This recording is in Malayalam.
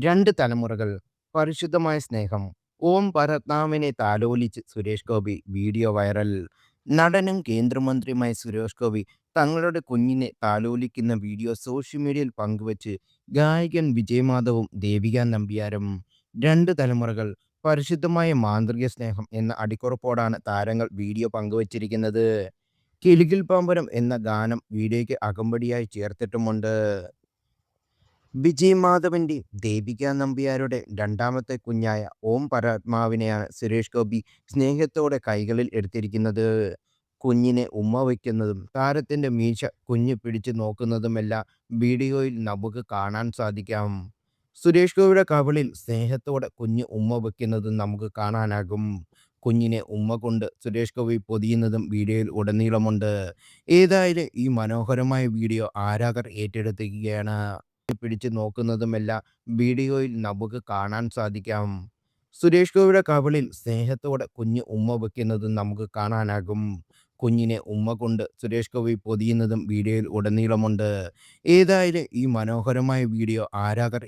രണ്ട് തലമുറകൾ പരിശുദ്ധമായ സ്നേഹം. ഓം പരത്നാമിനെ താലോലിച്ച് സുരേഷ് ഗോപി വീഡിയോ വൈറൽ. നടനും കേന്ദ്രമന്ത്രിയുമായ സുരേഷ് ഗോപി തങ്ങളുടെ കുഞ്ഞിനെ താലോലിക്കുന്ന വീഡിയോ സോഷ്യൽ മീഡിയയിൽ പങ്കുവച്ച് ഗായകൻ വിജയ് മാധവും ദേവിക നമ്പ്യാരും. രണ്ട് തലമുറകൾ പരിശുദ്ധമായ മാന്ത്രിക സ്നേഹം എന്ന അടിക്കുറിപ്പോടാണ് താരങ്ങൾ വീഡിയോ പങ്കുവച്ചിരിക്കുന്നത്. കിലുകിൽ പാമ്പരം എന്ന ഗാനം വീഡിയോയ്ക്ക് അകമ്പടിയായി ചേർത്തിട്ടുമുണ്ട്. വിജയ് മാധവന്റെയും ദേവിക നമ്പ്യാരുടെ രണ്ടാമത്തെ കുഞ്ഞായ ഓം പരമാത്മാവിനെയാണ് സുരേഷ് ഗോപി സ്നേഹത്തോടെ കൈകളിൽ എടുത്തിരിക്കുന്നത്. കുഞ്ഞിനെ ഉമ്മ വയ്ക്കുന്നതും താരത്തിന്റെ മീശ കുഞ്ഞ് പിടിച്ചു നോക്കുന്നതുമെല്ലാം വീഡിയോയിൽ നമുക്ക് കാണാൻ സാധിക്കാം. സുരേഷ് ഗോപിയുടെ കവിളിൽ സ്നേഹത്തോടെ കുഞ്ഞ് ഉമ്മ വയ്ക്കുന്നതും നമുക്ക് കാണാനാകും. കുഞ്ഞിനെ ഉമ്മ കൊണ്ട് സുരേഷ് ഗോപി പൊതിയുന്നതും വീഡിയോയിൽ ഉടനീളമുണ്ട്. ഏതായാലും ഈ മനോഹരമായ വീഡിയോ ആരാധകർ ഏറ്റെടുത്തിരിക്കുകയാണ്. പിടിച്ചു നോക്കുന്നതുമെല്ലാം വീഡിയോയിൽ നമുക്ക് കാണാൻ സാധിക്കാം. സുരേഷ് ഗോപിയുടെ കവിളിൽ സ്നേഹത്തോടെ കുഞ്ഞ് ഉമ്മ വയ്ക്കുന്നതും നമുക്ക് കാണാനാകും. കുഞ്ഞിനെ ഉമ്മ കൊണ്ട് സുരേഷ് ഗോപി പൊതിയുന്നതും വീഡിയോയിൽ ഉടനീളമുണ്ട്. ഏതായാലും ഈ മനോഹരമായ വീഡിയോ ആരാധകർ